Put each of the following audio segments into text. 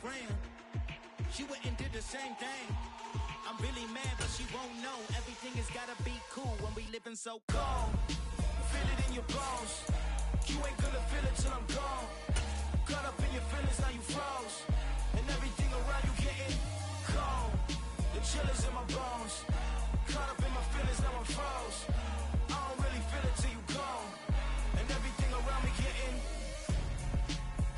friend. She went and did the same thing. I'm really mad, but she won't know. Everything has gotta be cool when we living so cold. Feel it in your bones. You ain't gonna feel it till I'm gone. Caught up in your feelings, now you froze. And everything around you getting cold. The chill is in my bones. Caught up in my feelings, now I'm froze. I don't really feel it till you gone. And everything around me getting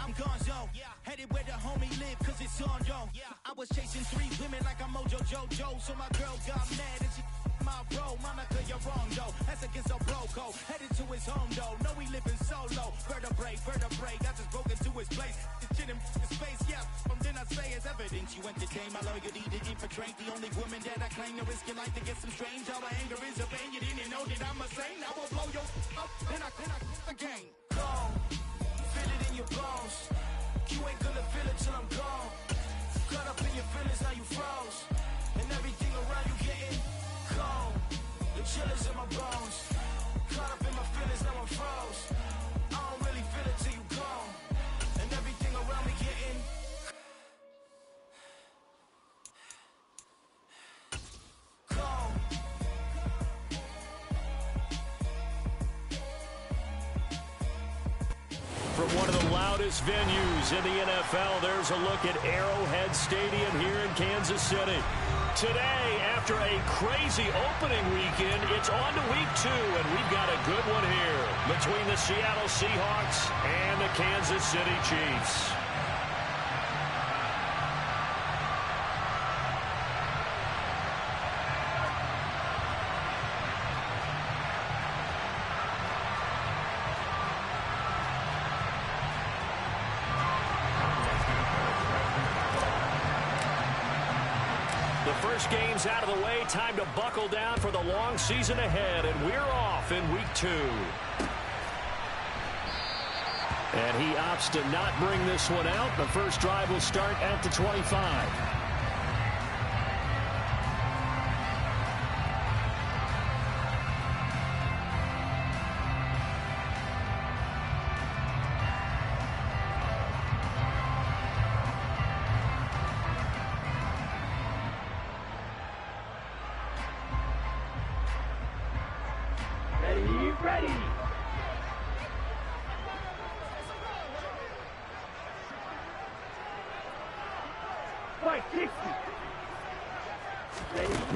I'm gonzo, headed where the homie live, cause it's on, yo. I was chasing 3 women like I'm Mojo Jojo, so my girl got mad and she my bro. Monica, you're wrong, though. That's against a bro code. Headed to his home, though. No, he living solo. Vertebrae. I just broke into his place. This shit in his face, yeah. From then I say it's evidence. You entertain my loyalty to infiltrate. The only woman that I claim to risk your life to get some strange. All my anger is a pain. You didn't know that I'm a saint. I will blow your up, then I again. Gone. Feel it in your bones. You ain't gonna feel it till I'm gone. Caught up in your feelings, now you froze. And everything around you getting cold. The chill is in my bones. Caught up in my feelings, now I'm froze. I don't really feel it till you gone. And everything around me getting cold. From one of the loudest venues in the NFL, there's a look at Arrowhead Stadium here in Kansas City. Today, after a crazy opening weekend, it's on to week 2, and we've got a good one here between the Seattle Seahawks and the Kansas City Chiefs. First game's out of the way. Time to buckle down for the long season ahead, and we're off in week 2. And he opts to not bring this one out. The first drive will start at the 25.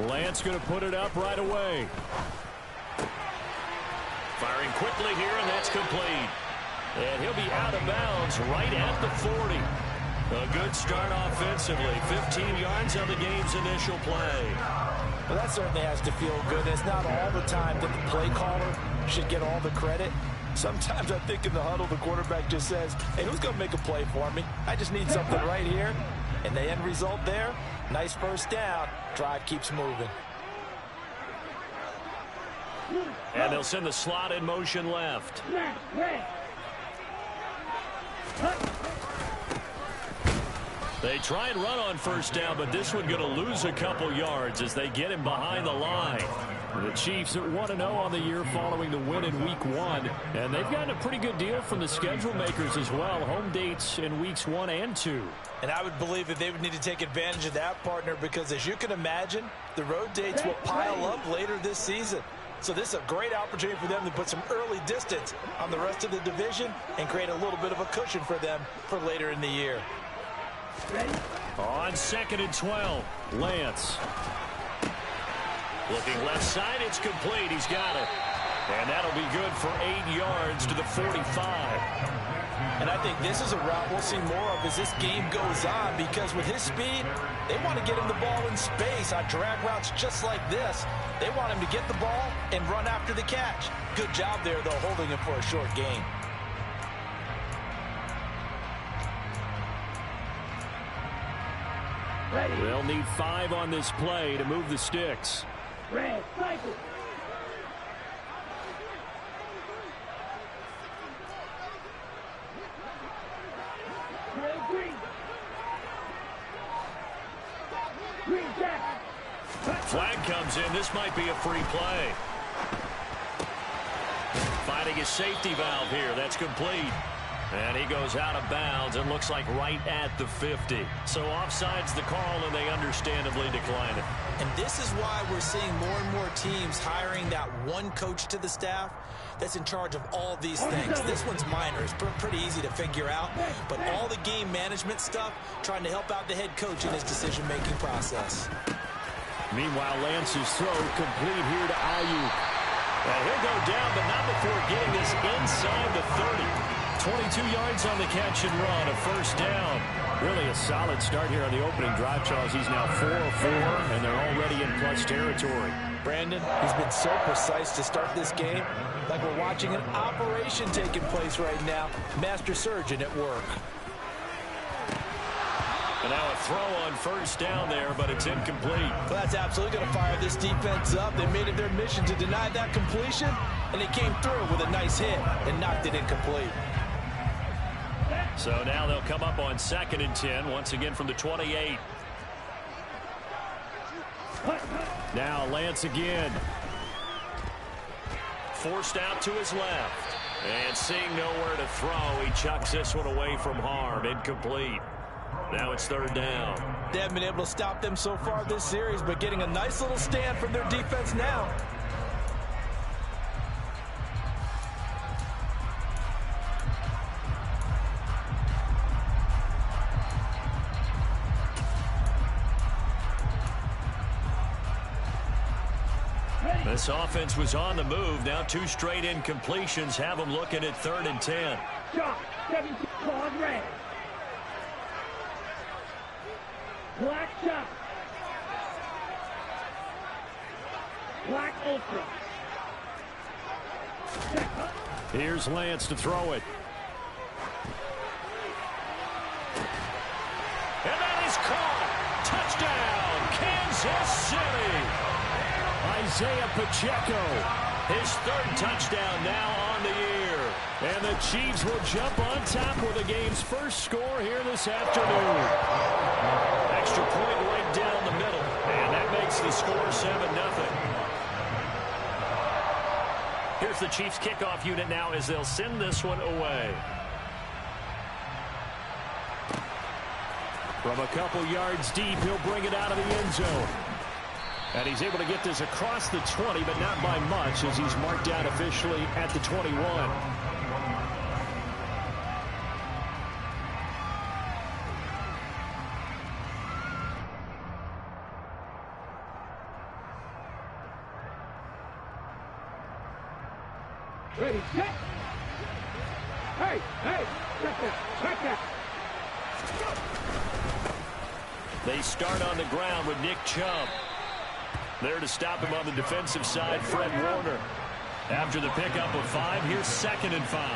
Lance going to put it up right away. Firing quickly here, and that's complete. And he'll be out of bounds right at the 40. A good start offensively. 15 yards on the game's initial play. Well, that certainly has to feel good. It's not all the time that the play caller should get all the credit. Sometimes I think in the huddle, the quarterback just says, hey, who's going to make a play for me? I just need something right here. And the end result there, nice first down. Drive keeps moving. And they'll send the slot in motion left. They try and run on first down, but this one going to lose a couple yards as they get him behind the line. The Chiefs are 1-0 on the year following the win in week 1, and they've gotten a pretty good deal from the schedule makers as well. Home dates in weeks 1 and 2. And I would believe that they would need to take advantage of that, partner, because as you can imagine, the road dates will pile up later this season. So this is a great opportunity for them to put some early distance on the rest of the division and create a little bit of a cushion for them for later in the year. On 2nd and 12, Lance. Looking left side, it's complete. He's got it. And that'll be good for 8 yards to the 45. And I think this is a route we'll see more of as this game goes on, because with his speed, they want to get him the ball in space on drag routes just like this. They want him to get the ball and run after the catch. Good job there, though, holding him for a short gain. They'll need 5 on this play to move the sticks. Red, cycle. Flag comes in. This might be a free play. Finding his safety valve here. That's complete. And he goes out of bounds and looks like right at the 50. So offside's the call, and they understandably decline it. And this is why we're seeing more and more teams hiring that one coach to the staff that's in charge of all these things. This one's minor. It's pretty easy to figure out. But all the game management stuff, trying to help out the head coach in his decision-making process. Meanwhile, Lance's throw complete here to Ayuk. And he'll go down, but not before getting this inside the 30. 22 yards on the catch and run, a first down. Really a solid start here on the opening drive, Charles. He's now 4 of 4, and they're already in plus territory. Brandon, he's been so precise to start this game, like we're watching an operation taking place right now. Master surgeon at work. And now a throw on first down there, but it's incomplete. Well, that's absolutely going to fire this defense up. They made it their mission to deny that completion, and they came through with a nice hit and knocked it incomplete. So now they'll come up on 2nd and 10, once again from the 28. Now Lance again. Forced out to his left. And seeing nowhere to throw, he chucks this one away from harm. Incomplete. Now it's 3rd down. They haven't been able to stop them so far this series, but getting a nice little stand from their defense now. This offense was on the move. Now 2 straight incompletions have them looking at 3rd and 10. Shot, 17, claws red. Black shot. Black ultra. Here's Lance to throw it. And that is caught. Touchdown, Kansas City. Isaiah Pacheco, his 3rd touchdown now on the year. And the Chiefs will jump on top with the game's first score here this afternoon. Extra point right down the middle, and that makes the score 7-0. Here's the Chiefs kickoff unit now as they'll send this one away. From a couple yards deep, he'll bring it out of the end zone. And he's able to get this across the 20, but not by much, as he's marked down officially at the 21. Ready, set. Hey, check that. They start on the ground with Nick Chubb. There to stop him on the defensive side, Fred Warner. After the pickup of 5, here's 2nd and 5.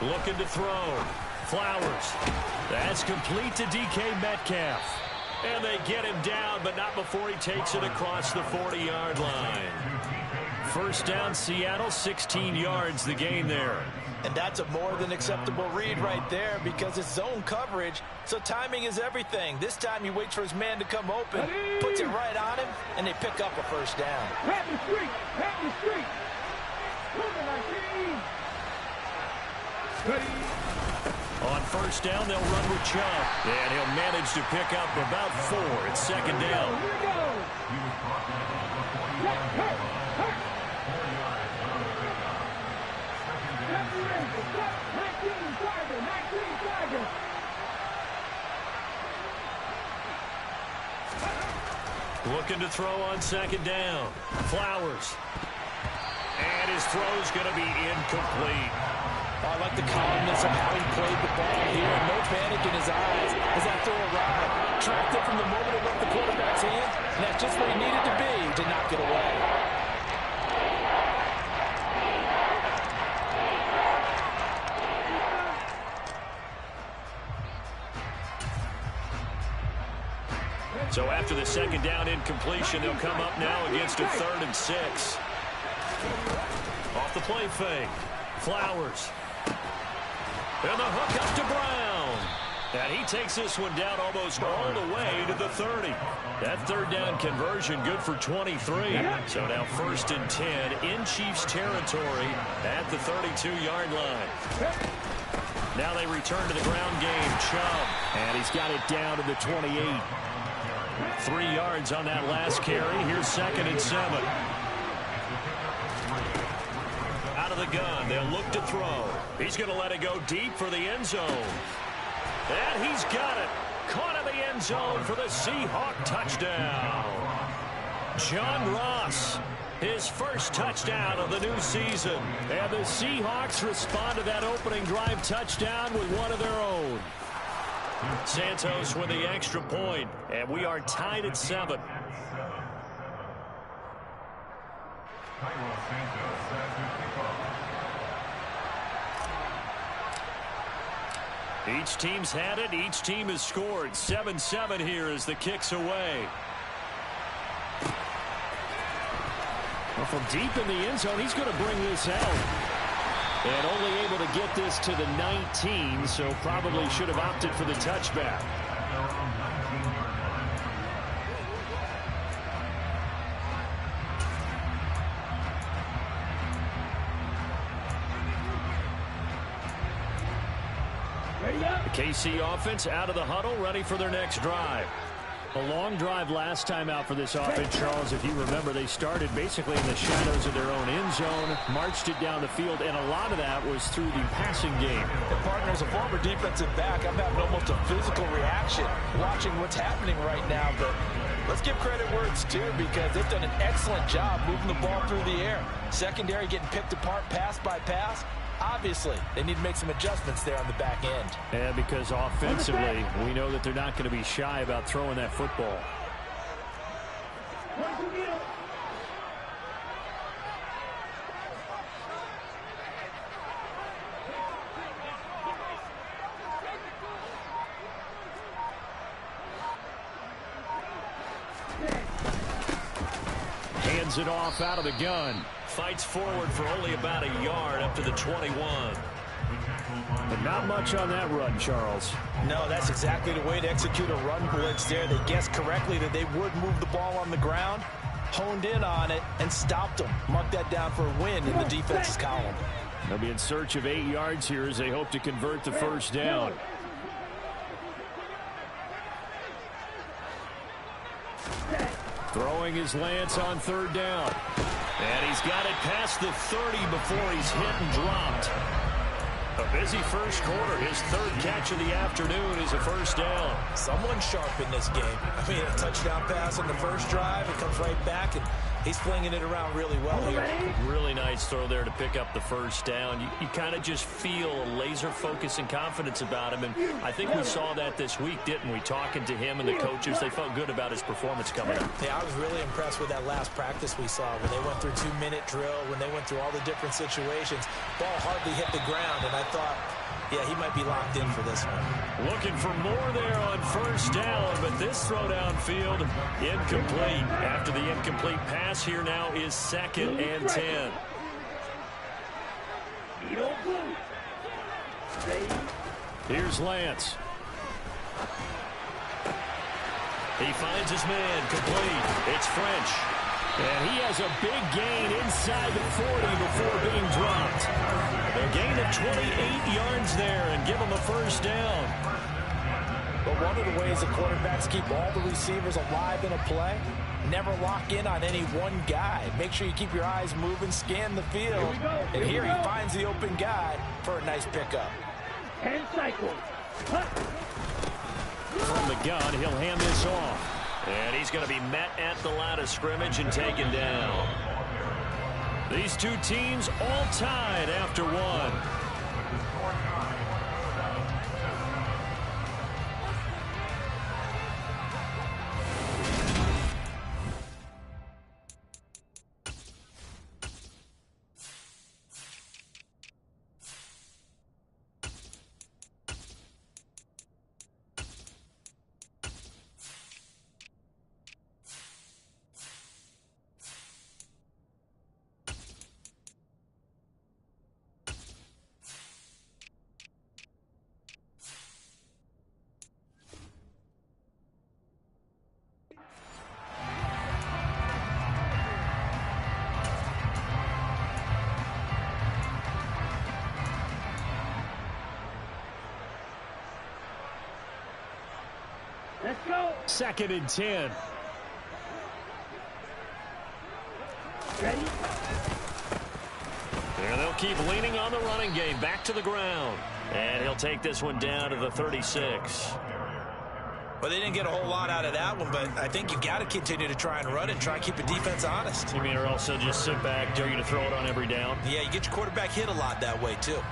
Looking to throw. Flowers. That's complete to DK Metcalf. And they get him down, but not before he takes it across the 40-yard line. First down, Seattle, 16 yards the gain there. And that's a more than acceptable read right there because it's zone coverage, so timing is everything. This time he waits for his man to come open, puts it right on him, and they pick up a first down. Pat the street. Ready. On first down, they'll run with Chubb. And he'll manage to pick up about 4. It's 2nd down. Here we go. Looking to throw on 2nd down. Flowers. And his throw's going to be incomplete. I like the calmness of how he played the ball here. No panic in his eyes as that throw arrived. Tracked it from the moment it left the quarterback's hands, and that's just where he needed to be to knock it away. So after the 2nd down incompletion, they'll come up now against a 3rd and 6. Off the play fake. Flowers. And the hook up to Brown. And he takes this one down almost all the way to the 30. That third down conversion good for 23. So now 1st and 10 in Chiefs territory at the 32-yard line. Now they return to the ground game. Chubb. And he's got it down to the 28. 3 yards on that last carry. Here's 2nd and 7. Out of the gun. They'll look to throw. He's going to let it go deep for the end zone. And he's got it. Caught in the end zone for the Seahawk touchdown. John Ross, his first touchdown of the new season. And the Seahawks respond to that opening drive touchdown with one of their own. Santos with the extra point, and we are tied at 7. Each team's had it. Each team has scored. 7-7 here as the kick's away. Well, from deep in the end zone, he's going to bring this out. And only able to get this to the 19, so probably should have opted for the touchback. The KC offense out of the huddle, ready for their next drive. A long drive last time out for this offense, Charles. If you remember, they started basically in the shadows of their own end zone, marched it down the field, and a lot of that was through the passing game. And partner, as a former defensive back, I'm having almost a physical reaction watching what's happening right now. But let's give credit where it's due, because they've done an excellent job moving the ball through the air. Secondary getting picked apart pass by pass. Obviously, they need to make some adjustments there on the back end. Yeah, because offensively, we know that they're not going to be shy about throwing that football. Hands it off out of the gun. Fights forward for only about a yard up to the 21. But not much on that run, Charles. No, that's exactly the way to execute a run blitz there. They guessed correctly that they would move the ball on the ground, honed in on it, and stopped them. Mark that down for a win in the defense's column. They'll be in search of 8 yards here as they hope to convert the first down. Throwing his Lance on 3rd down. And he's got it past the 30 before he's hit and dropped. A busy first quarter. His 3rd catch of the afternoon is a first down. Someone's sharp in this game. I mean, a touchdown pass on the first drive. It comes right back, and he's flinging it around really well here. Really nice throw there to pick up the first down. You kind of just feel a laser focus and confidence about him, and I think we saw that this week, didn't we? Talking to him and the coaches, they felt good about his performance coming up. Yeah, I was really impressed with that last practice we saw when they went through 2-minute drill, when they went through all the different situations. Ball hardly hit the ground, and I thought, yeah, he might be locked in for this one. Looking for more there on first down, but this throw downfield incomplete. After the incomplete pass, here now is 2nd and 10. Here's Lance. He finds his man, complete. It's French. And he has a big gain inside the 40 before being dropped. A gain of 28 yards there and give him a first down. But one of the ways the quarterbacks keep all the receivers alive in a play, never lock in on any one guy. Make sure you keep your eyes moving, scan the field. And here he finds the open guy for a nice pickup. 10 cycles. From the gun, he'll hand this off. And he's going to be met at the line of scrimmage and taken down. These two teams all tied after one. Let's go. 2nd and 10. Ready? There they'll keep leaning on the running game. Back to the ground. And he'll take this one down to the 36. Well, they didn't get a whole lot out of that one, but I think you've got to continue to try and run it, try and keep the defense honest. You mean, or also just sit back, dare you to throw it on every down? Yeah, you get your quarterback hit a lot that way, too.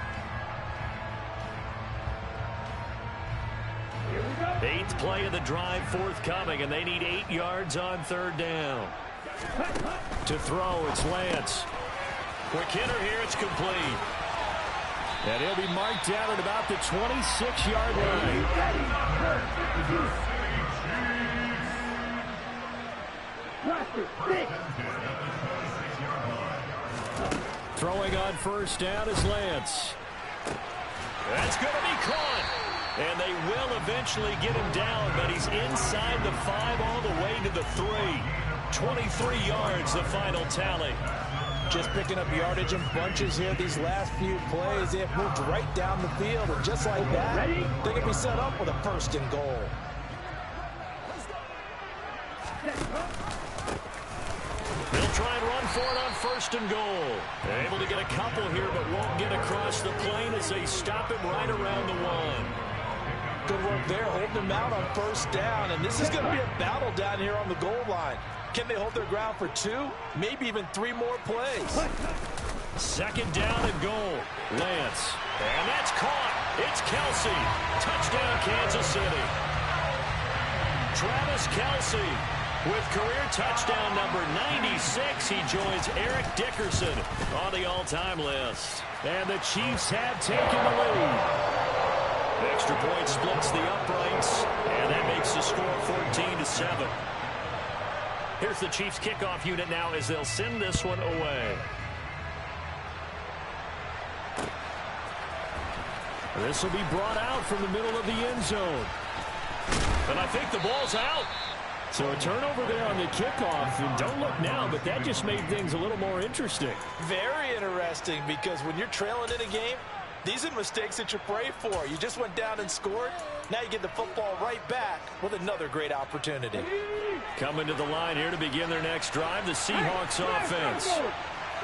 Here we go. 8th play of the drive forthcoming, and they need 8 yards on 3rd down. To throw, it's Lance. Quick hitter here, it's complete. And he'll be marked down at about the 26-yard line. Throwing on 1st down is Lance. That's going to be caught. And they will eventually get him down, but he's inside the 5 all the way to the 3. 23 yards, the final tally. Just picking up yardage in bunches here these last few plays. They have moved right down the field, and just like that, they can be set up with a 1st and goal. They'll try and run for it on 1st and goal. They're able to get a couple here, but won't get across the plane as they stop him right around the 1. Good work there, holding them out on 1st down, and this is going to be a battle down here on the goal line. Can they hold their ground for 2, maybe even 3 more plays? 2nd down and goal. Lance. And that's caught. It's Kelce. Touchdown, Kansas City. Travis Kelce with career touchdown number 96. He joins Eric Dickerson on the all-time list. And the Chiefs have taken the lead. Extra point splits the uprights, and that makes the score 14-7. Here's the Chiefs kickoff unit now as they'll send this one away. This will be brought out from the middle of the end zone. And I think the ball's out. So a turnover there on the kickoff. And don't look now, but that just made things a little more interesting. Very interesting, because when you're trailing in a game, these are mistakes that you pray for. You just went down and scored. Now you get the football right back with another great opportunity. Coming to the line here to begin their next drive, the Seahawks offense.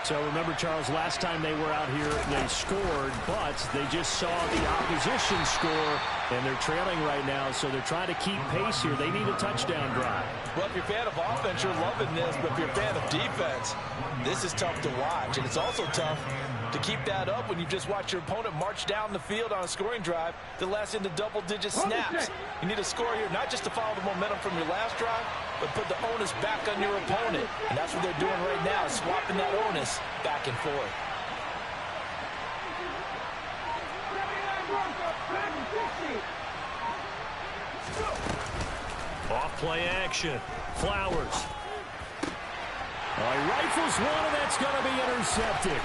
So remember, Charles, last time they were out here, they scored, but they just saw the opposition score, and they're trailing right now, so they're trying to keep pace here. They need a touchdown drive. Well, if you're a fan of offense, you're loving this, but if you're a fan of defense, this is tough to watch, and it's also tough to keep that up when you just watch your opponent march down the field on a scoring drive that lasts into double-digit snaps. You need a score here, not just to follow the momentum from your last drive, but put the onus back on your opponent. And that's what they're doing right now, swapping that onus back and forth. Off-play action. Flowers. He rifles one, and that's going to be intercepted.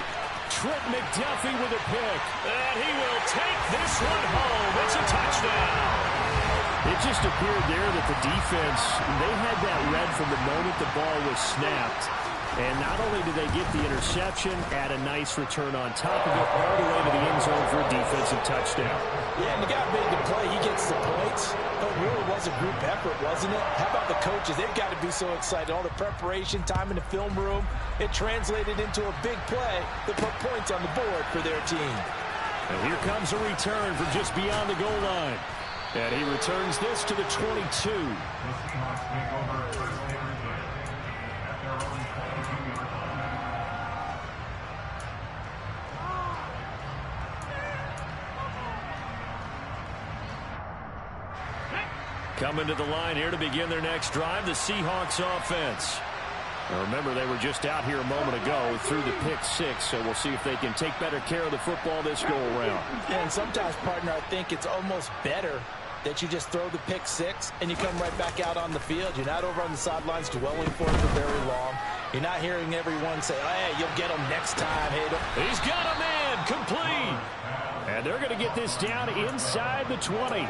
Trent McDuffie with a pick. And he will take this one home. It's a touchdown. It just appeared there that the defense, they had that read from the moment the ball was snapped. And not only did they get the interception, add a nice return on top of it, all the way to the end zone for a defensive touchdown. Yeah, and the guy made the play. He gets the points. But it really was a group effort, wasn't it? How about the coaches? They've got to be so excited. All the preparation, time in the film room, it translated into a big play that put points on the board for their team. And here comes a return from just beyond the goal line. And he returns this to the 22. Coming to the line here to begin their next drive, the Seahawks offense. Now remember, they were just out here a moment ago through the pick six, so we'll see if they can take better care of the football this go-around. And sometimes, partner, I think it's almost better that you just throw the pick six and you come right back out on the field. You're not over on the sidelines dwelling for it for very long. You're not hearing everyone say, hey, you'll get him next time. Hey, he's got a man, complete. And they're going to get this down inside the 20.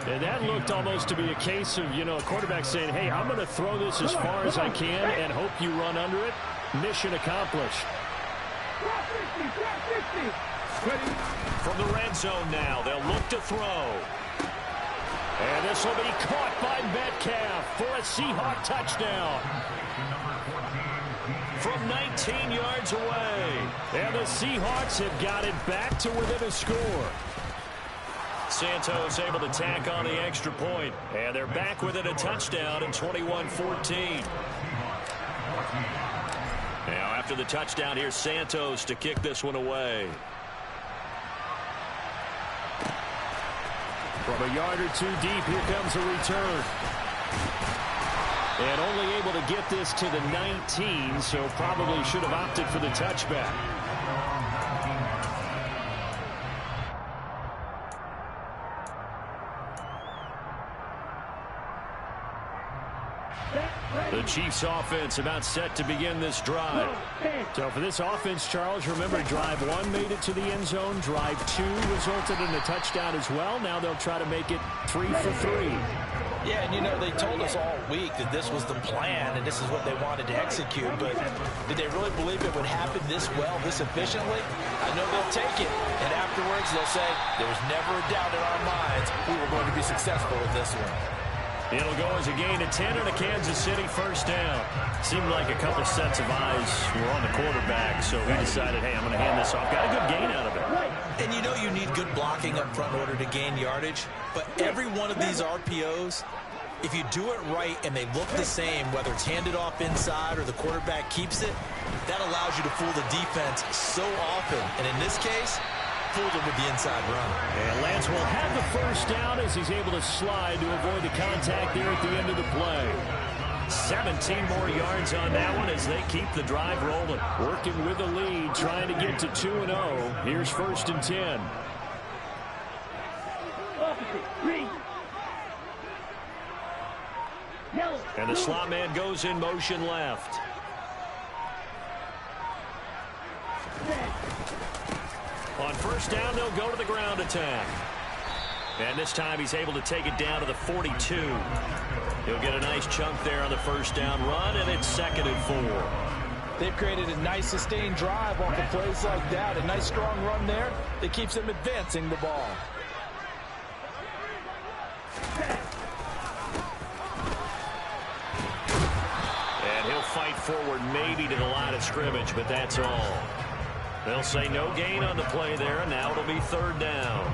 And that looked almost to be a case of, a quarterback saying, hey, I'm going to throw this as far as I can and hope you run under it. Mission accomplished. From the red zone now, they'll look to throw. And this will be caught by Metcalf for a Seahawk touchdown. From 19 yards away. And the Seahawks have got it back to within a score. Santos able to tack on the extra point. And they're back within a touchdown in 21-14. Now after the touchdown, here's Santos to kick this one away. From a yard or two deep, here comes a return. And only able to get this to the 19, so probably should have opted for the touchback. The Chiefs offense about set to begin this drive. So for this offense, Charles, remember drive 1 made it to the end zone. Drive 2 resulted in a touchdown as well. Now they'll try to make it 3 for 3. Yeah, and they told us all week that this was the plan and this is what they wanted to execute, but did they really believe it would happen this well, this efficiently? I know they'll take it, and afterwards they'll say, there was never a doubt in our minds we were going to be successful with this one. It'll go as a gain of 10 and a Kansas City first down. Seemed like a couple sets of eyes were on the quarterback, so he decided, hey, I'm going to hand this off. Got a good gain out of it. And you need good blocking up front in order to gain yardage. But every one of these RPOs, if you do it right and they look the same, whether it's handed off inside or the quarterback keeps it, that allows you to fool the defense so often. And in this case, fooled him with the inside run. And Lance will have the first down as he's able to slide to avoid the contact there at the end of the play. 17 more yards on that one as they keep the drive rolling. Working with the lead, trying to get to 2-0. Here's 1st and 10. And the slot man goes in motion left. On first down, they'll go to the ground attack. And this time he's able to take it down to the 42. He'll get a nice chunk there on the first down run, and it's 2nd and 4. They've created a nice sustained drive off of plays like that. A nice strong run there that keeps them advancing the ball. And he'll fight forward maybe to the line of scrimmage, but that's all. They'll say no gain on the play there, and now it'll be 3rd down.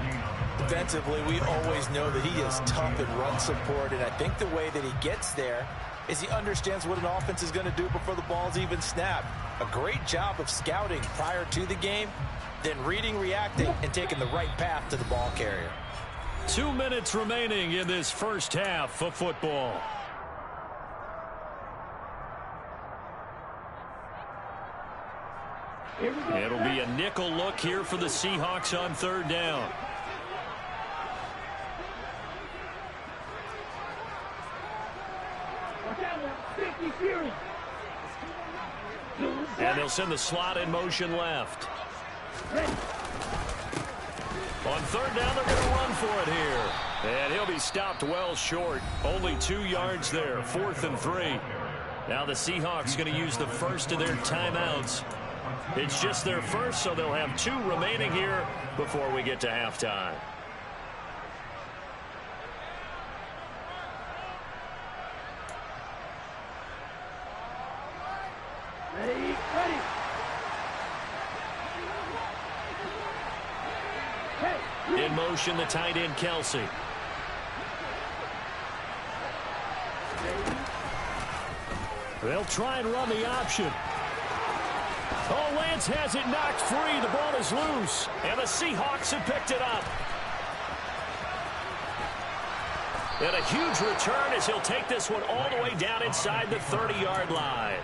Defensively, we always know that he is tough in run support, and I think the way that he gets there is he understands what an offense is going to do before the ball's even snapped. A great job of scouting prior to the game, then reading, reacting, and taking the right path to the ball carrier. 2 minutes remaining in this first half of football. It'll be a nickel look here for the Seahawks on 3rd down. And they'll send the slot in motion left. On 3rd down, they're going to run for it here. And he'll be stopped well short. Only 2 yards there. 4th and 3. Now the Seahawks going to use the first of their timeouts. It's just their first, so they'll have 2 remaining here before we get to halftime. Ready. In motion, the tight end, Kelsey. They'll try and run the option. Oh, Lance has it knocked free. The ball is loose, and the Seahawks have picked it up. And a huge return as he'll take this one all the way down inside the 30-yard line.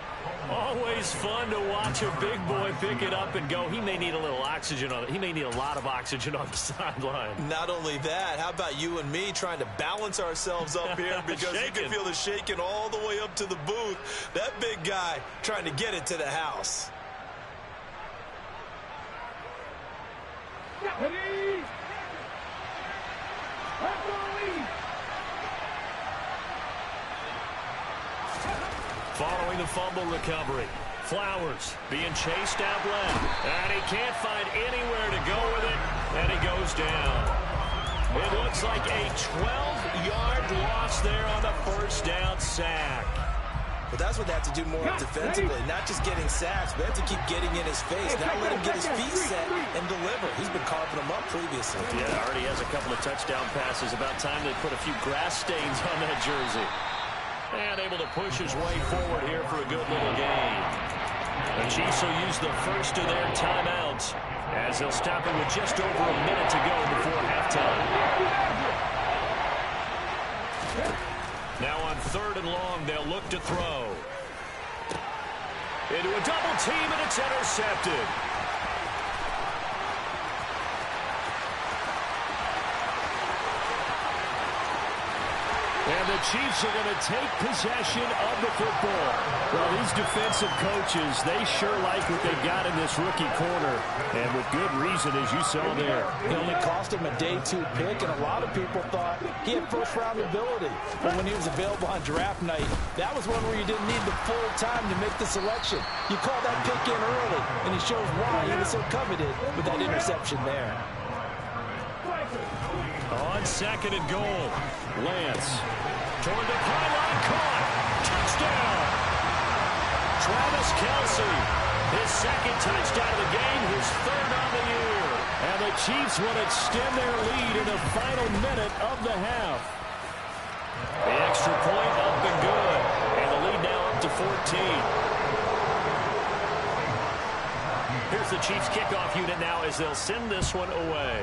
Always fun to watch a big boy pick it up and go. He may need a little oxygen on it. He may need a lot of oxygen on the sideline. Not only that, how about you and me trying to balance ourselves up here because you can feel the shaking all the way up to the booth. That big guy trying to get it to the house. Ready. Following the fumble recovery, Flowers being chased out left, and he can't find anywhere to go with it, and he goes down. It looks like a 12-yard loss there on the first down sack. But that's what they have to do more defensively, not just getting sacks, but they have to keep getting in his face, not let him get his feet set and deliver. He's been carving them up previously. Yeah, already has a couple of touchdown passes. About time they put a few grass stains on that jersey. And able to push his way forward here for a good little gain. The Chiefs will use the first of their timeouts as they'll stop it with just over a minute to go before halftime. Now on 3rd and long, they'll look to throw. Into a double team, and it's intercepted. And the Chiefs are going to take possession of the football. Well, these defensive coaches, they sure like what they've got in this rookie corner. And with good reason, as you saw there. It only cost him a day 2 pick, and a lot of people thought he had first-round ability. But when he was available on draft night, that was one where you didn't need the full time to make the selection. You call that pick in early, and he shows why he was so coveted with that interception there. On 2nd and goal, Lance toward the pylon, caught, touchdown. Travis Kelce, his 2nd touchdown of the game, his 3rd on the year. And the Chiefs will extend their lead in the final minute of the half. The extra point up and good, and the lead now up to 14. Here's the Chiefs kickoff unit now as they'll send this one away.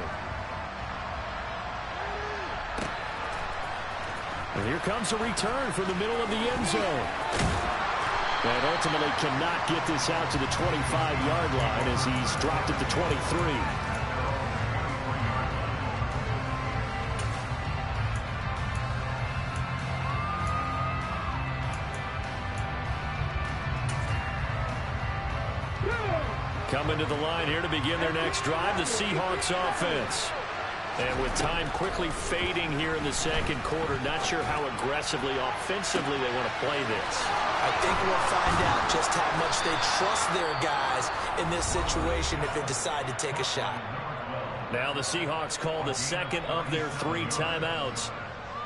And here comes a return from the middle of the end zone. And ultimately cannot get this out to the 25-yard line as he's dropped it to 23. Coming to the line here to begin their next drive, the Seahawks offense. And with time quickly fading here in the 2nd quarter, not sure how aggressively, offensively they want to play this. I think we'll find out just how much they trust their guys in this situation if they decide to take a shot. Now the Seahawks call the 2nd of their 3 timeouts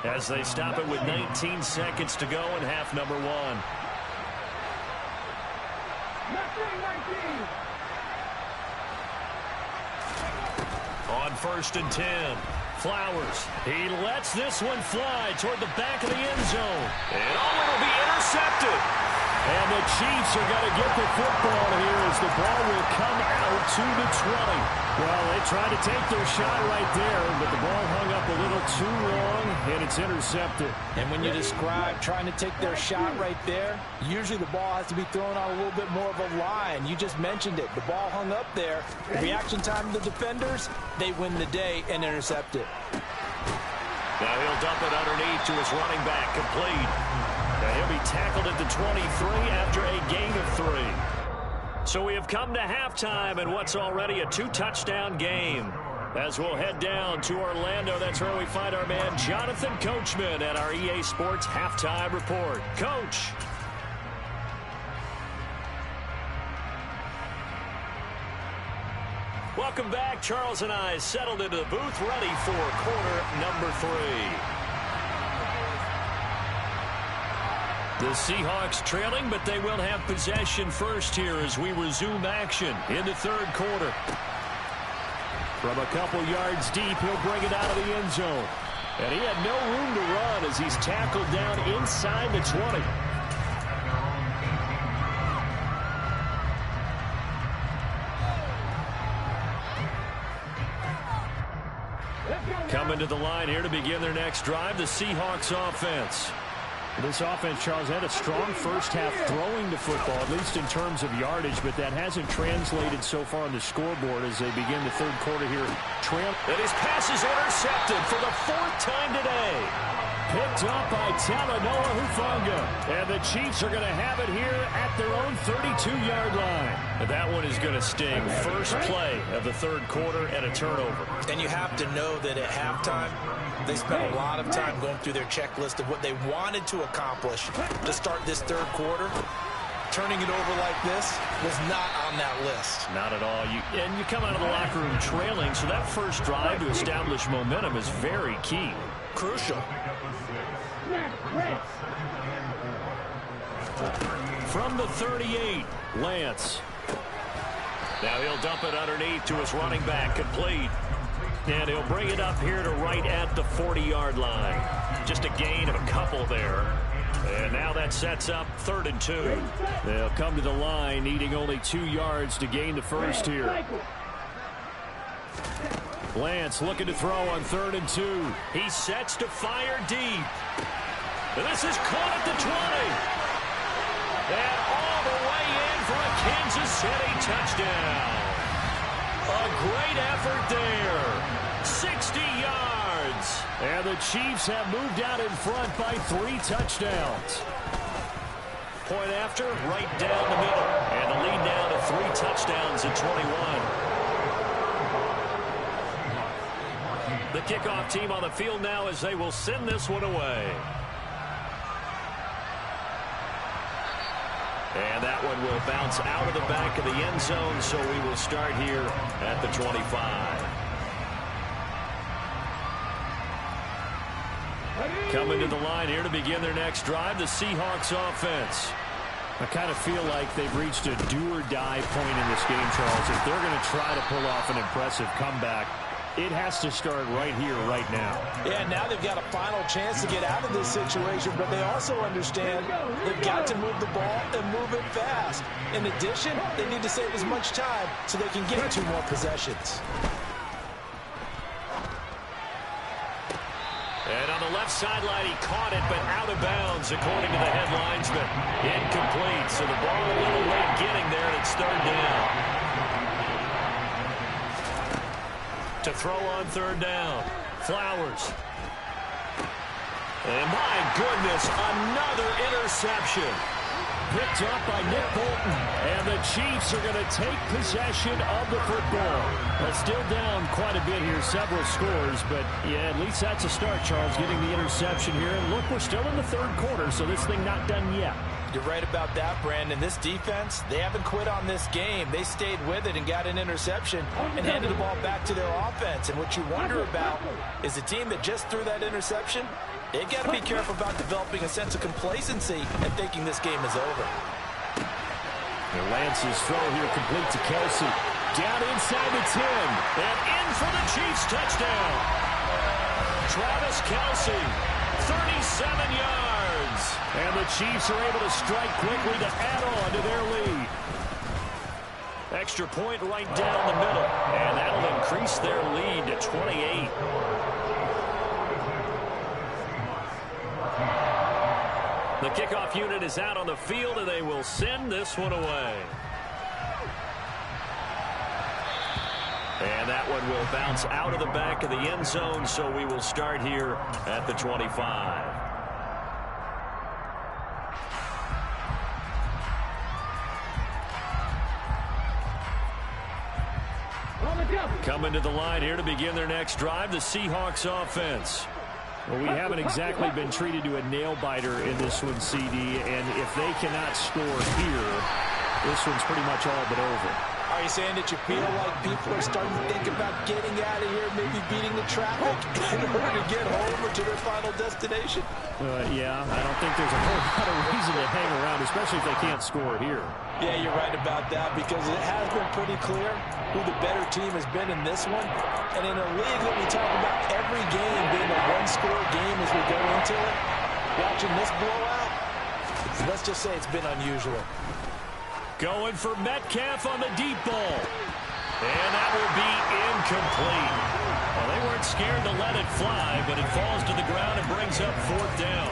as they stop it with 19 seconds to go in half number 1. On 1st and 10, Flowers. He lets this one fly toward the back of the end zone. And it'll be intercepted. And the Chiefs are going to get the football here as the ball will come out to the 20. Well, they tried to take their shot right there, but the ball hung up a little too long, and it's intercepted. And when you describe trying to take their shot right there, usually the ball has to be thrown on a little bit more of a line. You just mentioned it. The ball hung up there. The reaction time of the defenders, they win the day and intercept it. Now he'll dump it underneath to his running back, complete. Now he'll be tackled at the 23 after a gain of 3. So we have come to halftime in what's already a 2-touchdown game. As we'll head down to Orlando, that's where we find our man Jonathan Coachman at our EA Sports Halftime Report. Coach. Welcome back. Charles and I settled into the booth ready for quarter number 3. The Seahawks trailing, but they will have possession first here as we resume action in the 3rd quarter. From a couple yards deep, he'll bring it out of the end zone. And he had no room to run as he's tackled down inside the 20. Coming to the line here to begin their next drive, the Seahawks offense. This offense, Charles, had a strong first half throwing the football, at least in terms of yardage, but that hasn't translated so far on the scoreboard as they begin the 3rd quarter here. And his pass is intercepted for the 4th time today. Picked up by Talanoa Hufanga. And the Chiefs are going to have it here at their own 32-yard line. And that one is going to sting. First play of the third quarter and a turnover. And you have to know that at halftime, they spent a lot of time going through their checklist of what they wanted to accomplish to start this third quarter. Turning it over like this was not on that list. Not at all. And you come out of the locker room trailing, so that first drive to establish momentum is very key. Crucial. From the 38, Lance. Now he'll dump it underneath to his running back, complete. And he'll bring it up here to right at the 40-yard line. Just a gain of a couple there. And now that sets up 3rd and 2. They'll come to the line, needing only 2 yards to gain the first here. Lance looking to throw on 3rd and 2. He sets to fire deep. And this is caught at the 20. And all the way in for a Kansas City touchdown. A great effort there. 60 yards. And the Chiefs have moved out in front by 3 touchdowns. Point after, right down the middle. And the lead now to 3 touchdowns at 21. The kickoff team on the field now as they will send this one away. And that one will bounce out of the back of the end zone, so we will start here at the 25. Coming to the line here to begin their next drive, the Seahawks offense. I kind of feel like they've reached a do-or-die point in this game, Charles. If they're going to try to pull off an impressive comeback, it has to start right here, right now. Yeah, now they've got a final chance to get out of this situation, but they also understand they've got to move the ball and move it fast. In addition, they need to save as much time so they can get 2 more possessions. And on the left sideline, he caught it, but out of bounds, according to the head linesman. Incomplete, so the ball a little late getting there, and it's 3rd down. To throw on 3rd down, Flowers. And my goodness, another interception. Picked up by Nick Bolton. And the Chiefs are going to take possession of the football. But still down quite a bit here, several scores. But, yeah, at least that's a start, Charles, getting the interception here. And look, we're still in the 3rd quarter, so this thing not done yet. You're right about that, Brandon. This defense, they haven't quit on this game. They stayed with it and got an interception and handed the ball back to their offense. And what you wonder about is the team that just threw that interception, they've got to be careful about developing a sense of complacency and thinking this game is over. And Lance's throw here complete to Kelsey. Down inside the 10. And in for the Chiefs touchdown. Travis Kelsey, 37 yards. And the Chiefs are able to strike quickly to add on to their lead. Extra point right down the middle. And that'll increase their lead to 28. The kickoff unit is out on the field, and they will send this one away. And that one will bounce out of the back of the end zone, so we will start here at the 25. Coming to the line here to begin their next drive, the Seahawks offense. Well, we haven't exactly been treated to a nail-biter in this one, CD, and if they cannot score here, this one's pretty much all but over. Are you saying that you feel like people are starting to think about getting out of here, maybe beating the traffic in order to get home or to their final destination? Yeah, I don't think there's a whole lot of reason to hang around, especially if they can't score here. Yeah, you're right about that, because it has been pretty clear who the better team has been in this one. And in a league that we talk about every game being a one-score game as we go into it, watching this blowout, let's just say it's been unusual. Going for Metcalf on the deep ball. And that will be incomplete. Well, they weren't scared to let it fly, but it falls to the ground and brings up 4th down.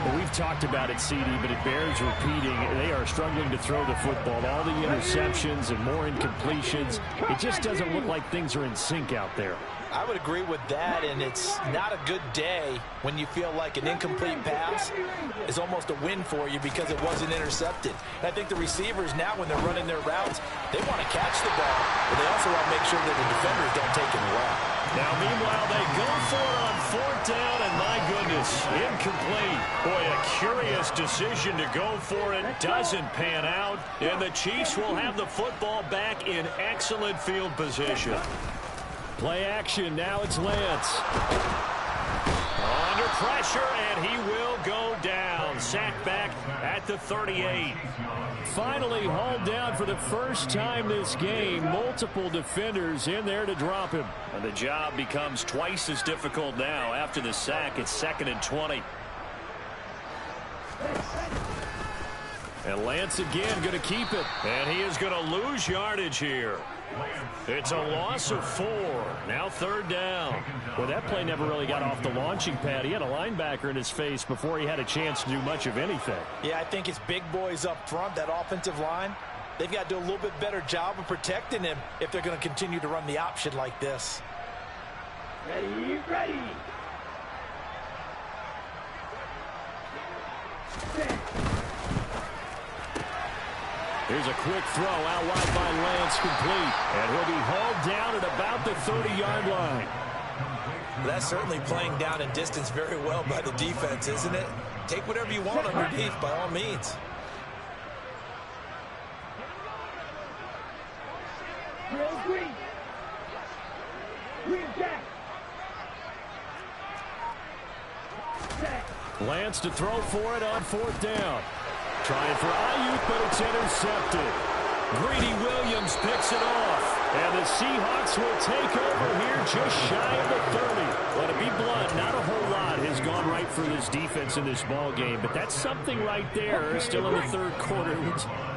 Well, we've talked about it, CD, but it bears repeating. They are struggling to throw the football. All the interceptions and more incompletions. It just doesn't look like things are in sync out there. I would agree with that, and it's not a good day when you feel like an incomplete pass is almost a win for you because it wasn't intercepted. And I think the receivers now, when they're running their routes, they want to catch the ball, but they also want to make sure that the defenders don't take it away. Now, meanwhile, they go for it on 4th down, and my goodness, incomplete. Boy, a curious decision to go for it. Doesn't pan out, and the Chiefs will have the football back in excellent field position. Play action. Now it's Lance. Under pressure, and he will go down. Sacked back at the 38. Finally hauled down for the first time this game. Multiple defenders in there to drop him. And the job becomes twice as difficult now. After the sack, it's 2nd and 20. And Lance again going to keep it. And he is going to lose yardage here. It's a loss of 4. Now 3rd down. Well, that play never really got off the launching pad. He had a linebacker in his face before he had a chance to do much of anything. Yeah, I think his big boys up front, that offensive line, they've got to do a little bit better job of protecting him if they're going to continue to run the option like this. Ready, ready. Here's a quick throw out wide by Lance, complete. And he'll be hauled down at about the 30-yard line. That's certainly playing down in distance very well by the defense, isn't it? Take whatever you want underneath, by all means. Green. Green jack. Lance to throw for it on 4th down. Trying for Ayuk, but it's intercepted. Greedy Williams picks it off. And the Seahawks will take over here just shy of the 30. Well, to be blunt, not a whole lot has gone right for this defense in this ball game, but that's something right there. Still in the 3rd quarter.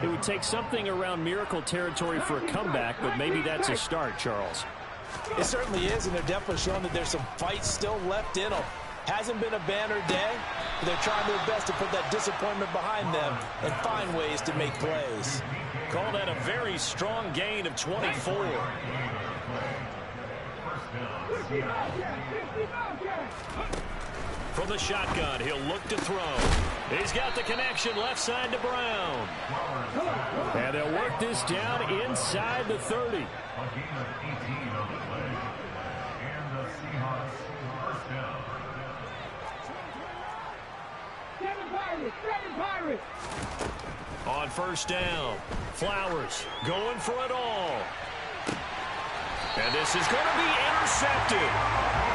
It would take something around miracle territory for a comeback, but maybe that's a start, Charles. It certainly is, and they're definitely showing that there's some fight still left in them. Hasn't been a banner day, but they're trying their best to put that disappointment behind them and find ways to make plays. Call that a very strong gain of 24. From the shotgun, he'll look to throw. He's got the connection left side to Brown. And they'll work this down inside the 30. On 1st down, Flowers going for it all. And this is going to be intercepted.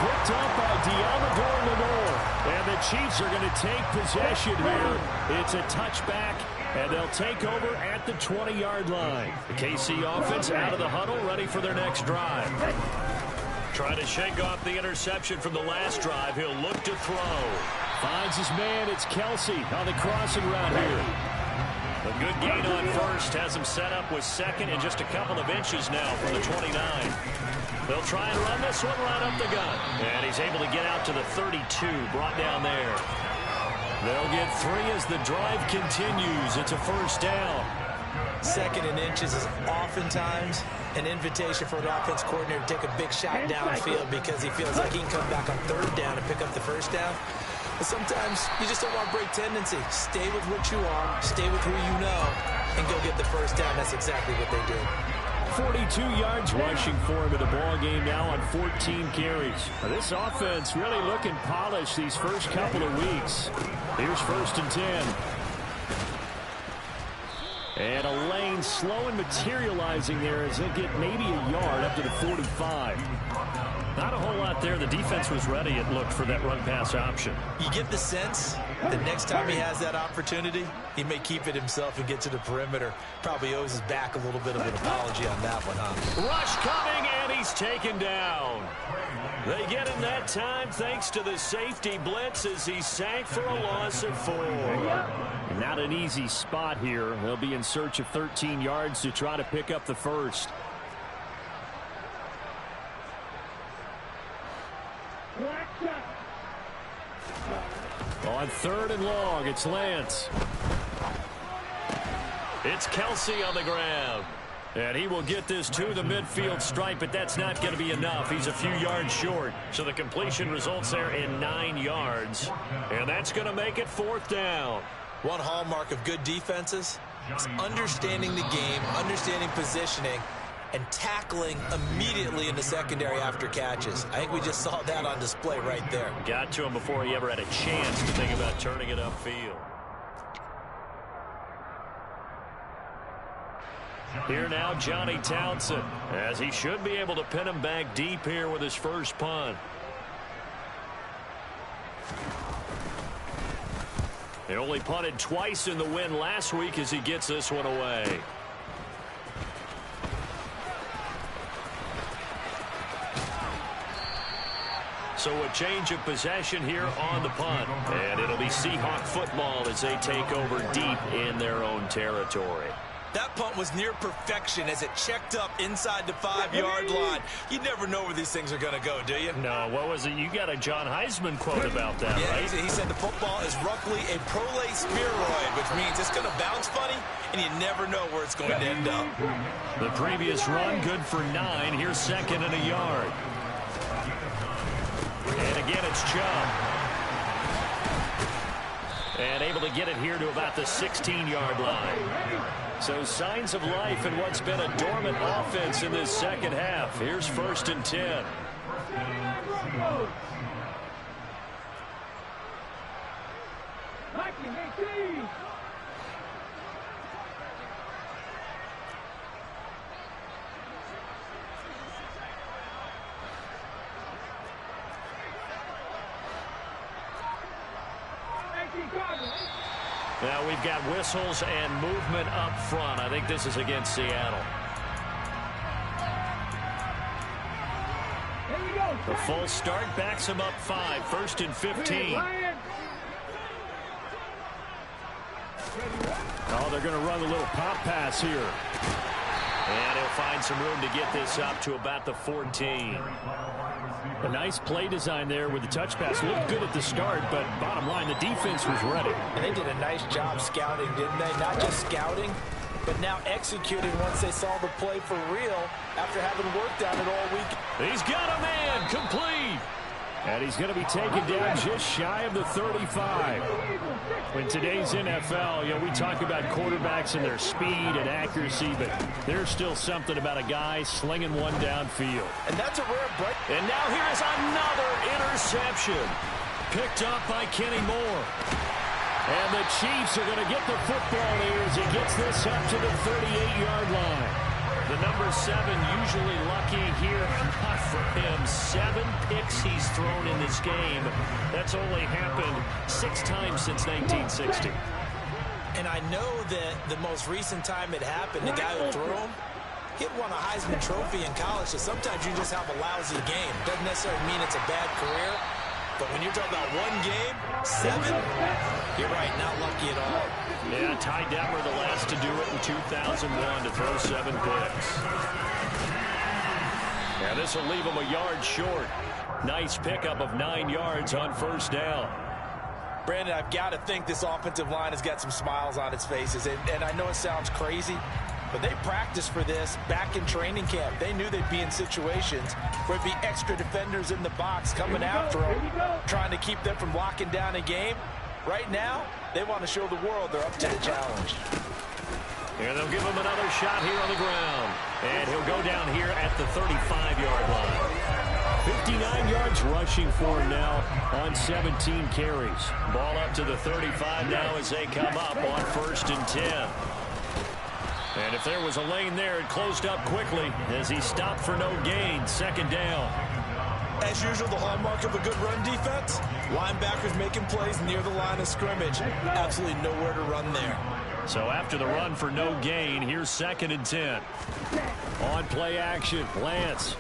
Picked up by Deommodore Lenoir. And the Chiefs are going to take possession here. It's a touchback, and they'll take over at the 20-yard line. The KC offense out of the huddle, ready for their next drive. Trying to shake off the interception from the last drive. He'll look to throw. Finds his man. It's Kelsey on the crossing route here. A good gain on 1st. Has him set up with 2nd and just a couple of inches now from the 29. They'll try and run this one right up the gut. And he's able to get out to the 32. Brought down there. They'll get 3 as the drive continues. It's a 1st down. 2nd and inches is oftentimes an invitation for an offense coordinator to take a big shot downfield because he feels like he can come back on 3rd down and pick up the 1st down. But sometimes you just don't want to break tendency. Stay with what you are, stay with who you know, and go get the 1st down. That's exactly what they did. 42 yards rushing for him in the ball game now on 14 carries. Now, this offense really looking polished these first couple of weeks. Here's 1st and 10. And a lane slow and materializing there as they get maybe a yard up to the 45. Not a whole lot there. The defense was ready, it looked, for that run-pass option. You get the sense that next time he has that opportunity, he may keep it himself and get to the perimeter. Probably owes his back a little bit of an apology on that one, huh? Rush coming, and he's taken down. They get him that time thanks to the safety blitz as he sank for a loss of 4. Not an easy spot here. They'll be in search of 13 yards to try to pick up the 1st. On 3rd and long, it's Lance. It's Kelsey on the grab. And he will get this to the midfield stripe, but that's not going to be enough. He's a few yards short. So the completion results there in 9 yards. And that's going to make it 4th down. One hallmark of good defenses is understanding the game, understanding positioning, and tackling immediately in the secondary after catches. I think we just saw that on display right there. Got to him before he ever had a chance to think about turning it upfield. Here now, Johnny Townsend, as he should be able to pin him back deep here with his first punt. He only punted twice in the win last week as he gets this one away. So a change of possession here on the punt. And it'll be Seahawk football as they take over deep in their own territory. That punt was near perfection as it checked up inside the 5-yard line. You never know where these things are going to go, do you? No, what was it? You got a John Heisman quote about that, yeah, right? He said the football is roughly a prolate spheroid, which means it's going to bounce funny, and you never know where it's going to end up. The previous run, good for 9. Here's 2nd and a yard. And again, it's Chubb. And able to get it here to about the 16-yard line. So signs of life in what's been a dormant offense in this second half. Here's 1st and 10. Now we've got whistles and movement up front. I think this is against Seattle. The full start backs him up 5. 1st and 15. Oh, they're going to run a little pop pass here. And he'll find some room to get this up to about the 14. A nice play design there with the touch pass. Looked good at the start, but bottom line, the defense was ready. And they did a nice job scouting, didn't they? Not just scouting, but now executing once they saw the play for real after having worked on it all week. He's got a man complete. And he's going to be taken down just shy of the 35. In today's NFL, we talk about quarterbacks and their speed and accuracy, but there's still something about a guy slinging one downfield. And that's a rare break. And now here is another interception. Picked up by Kenny Moore. And the Chiefs are going to get the football here as he gets this up to the 38-yard line. The number 7 usually lucky here. Not for him. 7 picks he's thrown in this game. That's only happened 6 times since 1960. And I know that the most recent time it happened, the guy who threw him, he won a Heisman Trophy in college, so sometimes you just have a lousy game. Doesn't necessarily mean it's a bad career, but when you're talking about one game, 7, you're right, not lucky at all. Yeah, Ty Detmer, the last to do it in 2001 to throw 7 picks. Yeah, this will leave him a yard short. Nice pickup of 9 yards on 1st down. Brandon, I've got to think this offensive line has got some smiles on its faces. And I know it sounds crazy, but they practiced for this back in training camp. They knew they'd be in situations where it'd be extra defenders in the box coming after them, trying to keep them from locking down a game. Right now, they want to show the world they're up to the challenge. And they'll give him another shot here on the ground. And he'll go down here at the 35-yard line. 59 yards rushing for him now on 17 carries. Ball up to the 35 now as they come up on 1st and 10. And if there was a lane there, it closed up quickly as he stopped for no gain. 2nd down. As usual, the hallmark of a good run defense, linebackers making plays near the line of scrimmage. Absolutely nowhere to run there. So after the run for no gain, here's 2nd and 10. On play action, Lance.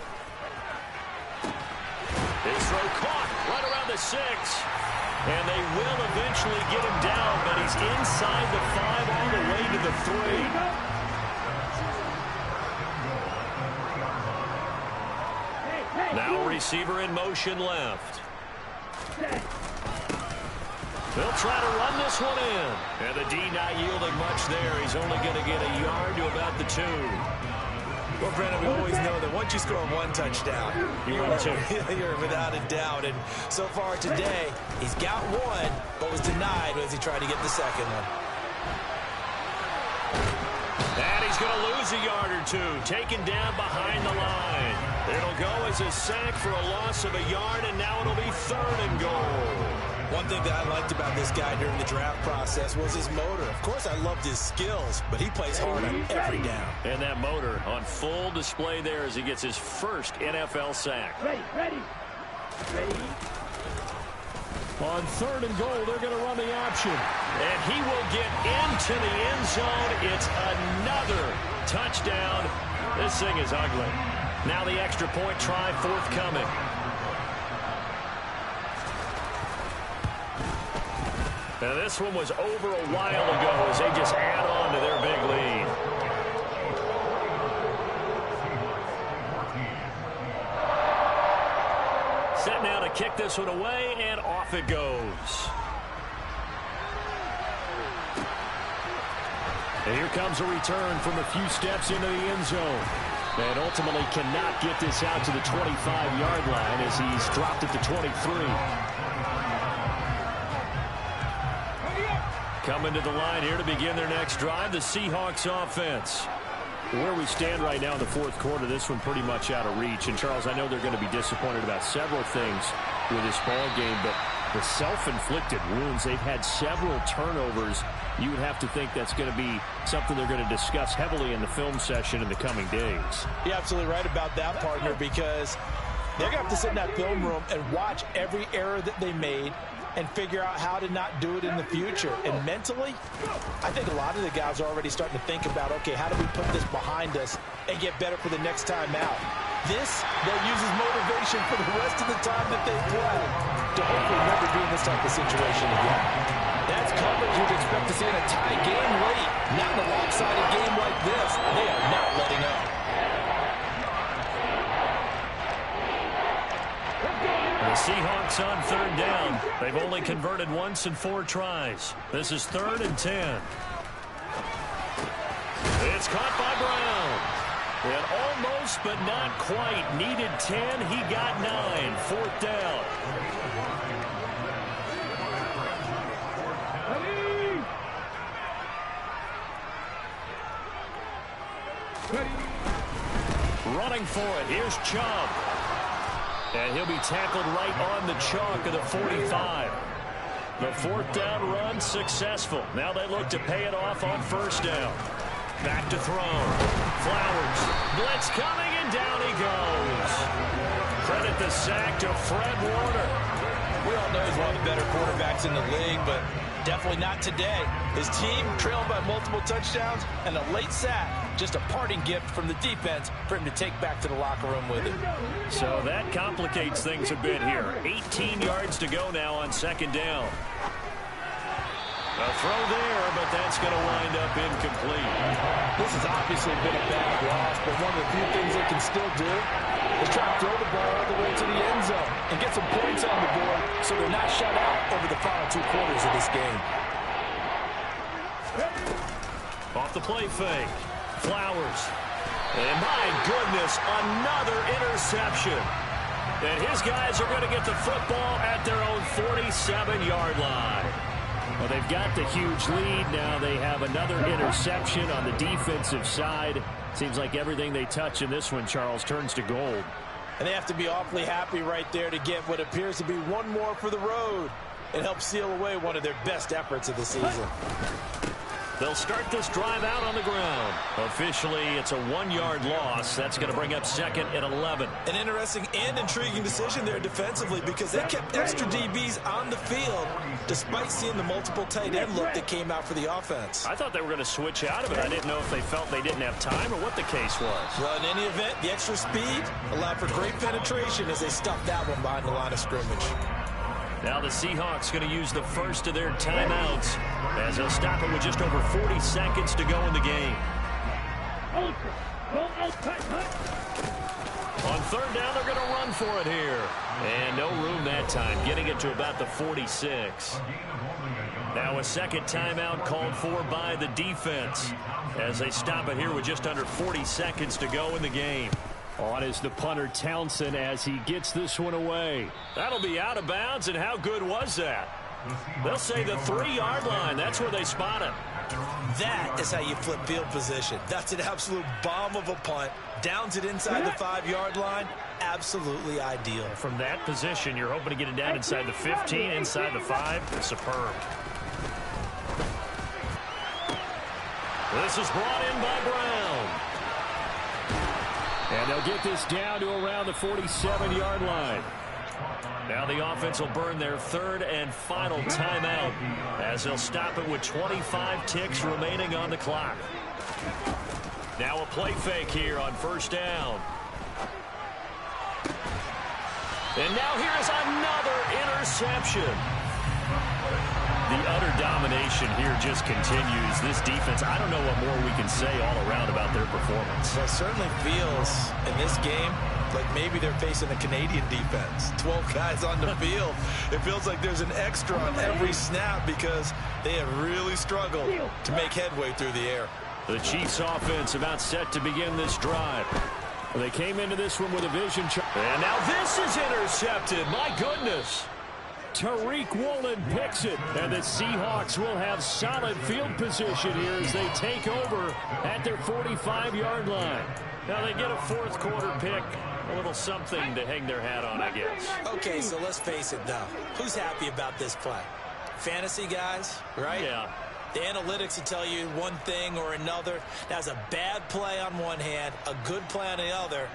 His throw caught right around the 6. And they will eventually get him down, but he's inside the 5 all the way to the 3. Now receiver in motion left. They'll try to run this one in. And the D not yielding much there. He's only going to get a yard to about the 2. Well, Brandon, we always know that once you score one touchdown, you're without a doubt. And so far today, he's got one, but was denied as he tried to get the second one. And he's going to lose a yard or two, taken down behind the line. It'll go as a sack for a loss of a yard, and now it'll be 3rd and goal. One thing that I liked about this guy during the draft process was his motor. Of course, I loved his skills, but he plays hard on every down. And that motor on full display there as he gets his first NFL sack. Ready. On 3rd and goal, they're going to run the option. And he will get into the end zone. It's another touchdown. This thing is ugly. Now the extra point try forthcoming. Now this one was over a while ago as they just add on to their big lead. Set now to kick this one away, and off it goes. And here comes a return from a few steps into the end zone. And ultimately cannot get this out to the 25-yard line as he's dropped it to 23. Coming to the line here to begin their next drive, the Seahawks offense. Where we stand right now in the 4th quarter, this one pretty much out of reach. And, Charles, I know they're going to be disappointed about several things with this ball game, but the self-inflicted wounds, they've had several turnovers. You would have to think that's going to be something they're going to discuss heavily in the film session in the coming days. You're absolutely right about that, partner, because they're going to have to sit in that film room and watch every error that they made and figure out how to not do it in the future. And mentally, I think a lot of the guys are already starting to think about, okay, how do we put this behind us and get better for the next time out? This, they'll use as motivation for the rest of the time that they play to hopefully never be in this type of situation again. That's coverage you'd expect to see in a tie game late. Not in a lopsided game like this. They are not letting up. The Seahawks on 3rd down. They've only converted once in 4 tries. This is 3rd and 10. It's caught by Brown. And almost, but not quite. Needed 10. He got 9. 4th down. Running for it. Here's Chubb. And he'll be tackled right on the chalk of the 45. The 4th down run successful. Now they look to pay it off on 1st down. Back to throw. Flowers. Blitz coming, and down he goes. Credit the sack to Fred Warner. We all know he's one of the better quarterbacks in the league, but definitely not today. His team trailed by multiple touchdowns, and a late sack, just a parting gift from the defense for him to take back to the locker room with him. So that complicates things a bit here. 18 yards to go now on 2nd down. A throw there, but that's going to wind up incomplete. This has obviously been a bad loss, but one of the few things they can still do is try to throw the ball all the way to the end zone and get some points on the board so they're not shut out over the final 2 quarters of this game. Off the play fake. Flowers. And my goodness, another interception. And his guys are going to get the football at their own 47-yard line. Well, they've got the huge lead. Now they have another interception on the defensive side. Seems like everything they touch in this one, Charles, turns to gold. And they have to be awfully happy right there to get what appears to be one more for the road and help seal away one of their best efforts of the season. They'll start this drive out on the ground. Officially, it's a 1-yard loss. That's going to bring up 2nd and 11. An interesting and intriguing decision there defensively because they kept extra DBs on the field despite seeing the multiple tight end look that came out for the offense. I thought they were going to switch out of it. I didn't know if they felt they didn't have time or what the case was. Well, in any event, the extra speed allowed for great penetration as they stuffed that one behind the line of scrimmage. Now the Seahawks going to use the first of their timeouts as they'll stop it with just over 40 seconds to go in the game. On 3rd down, they're going to run for it here. And no room that time, getting it to about the 46. Now a second timeout called for by the defense as they stop it here with just under 40 seconds to go in the game. On is the punter Townsend as he gets this one away. That'll be out of bounds, and how good was that? They'll say the 3-yard line. That's where they spot it. That is how you flip field position. That's an absolute bomb of a punt. Downs it inside the 5-yard line. Absolutely ideal. From that position, you're hoping to get it down inside the 15, inside the 5. Superb. This is brought in by Brown. And they'll get this down to around the 47-yard line. Now the offense will burn their third and final timeout as they'll stop it with 25 ticks remaining on the clock. Now a play fake here on first down. And now here's another interception. The utter domination here just continues. This defense, I don't know what more we can say all around about their performance. Well, it certainly feels in this game like maybe they're facing a Canadian defense. 12 guys on the field. It feels like there's an extra on every snap because they have really struggled to make headway through the air. The Chiefs offense about set to begin this drive. They came into this one with a vision. And now this is intercepted. My goodness. Tariq Woolen picks it, and the Seahawks will have solid field position here as they take over at their 45-yard line. Now they get a fourth quarter pick, a little something to hang their hat on, I guess. Okay, so let's face it, though. Who's happy about this play? Fantasy guys, right? Yeah. The analytics will tell you one thing or another. That's a bad play on one hand, a good play on the other,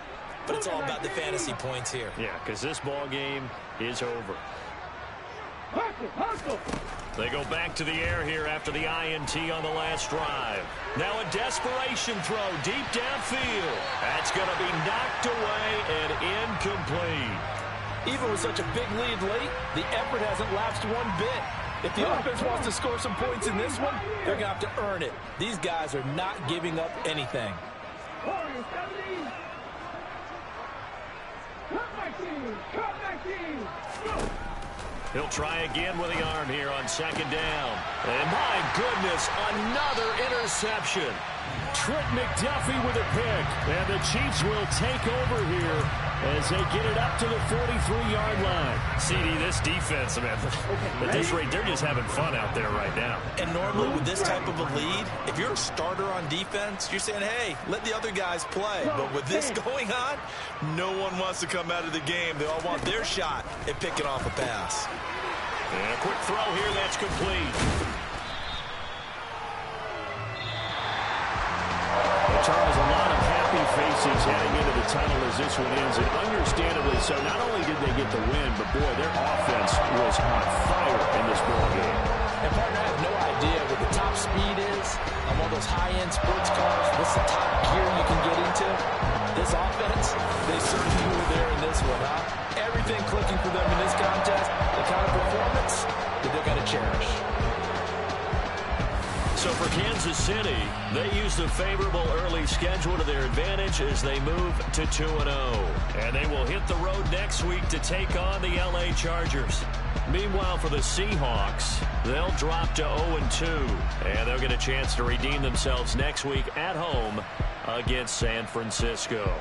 but it's all about the fantasy points here. Yeah, because this ball game is over. They go back to the air here after the INT on the last drive. Now a desperation throw deep downfield. That's going to be knocked away and incomplete. Even with such a big lead late, the effort hasn't lapsed one bit. If the offense wants to score some points in this one, they're going to have to earn it. These guys are not giving up anything. He'll try again with the arm here on second down. And my goodness, another interception. Trent McDuffie with a pick. And the Chiefs will take over here as they get it up to the 43-yard line. CD, this defense, man, at this rate, they're just having fun out there right now. And normally with this type of a lead, if you're a starter on defense, you're saying, hey, let the other guys play. But with this going on, no one wants to come out of the game. They all want their shot at picking off a pass. And a quick throw here that's complete. Charles, a lot of happy faces heading into the tunnel as this one ends, and understandably so. Not only did they get the win, but boy, their offense was on fire in this ball game. And partner, I have no idea what the top speed is on one of those high-end sports cars. What's the top gear you can get into? This offense, they certainly were there in this one, huh? Everything clicking for them in this contest, the kind of performance that they're going to cherish. So for Kansas City, they used a favorable early schedule to their advantage as they move to 2-0. And they will hit the road next week to take on the LA Chargers. Meanwhile, for the Seahawks, they'll drop to 0-2. And they'll get a chance to redeem themselves next week at home against San Francisco.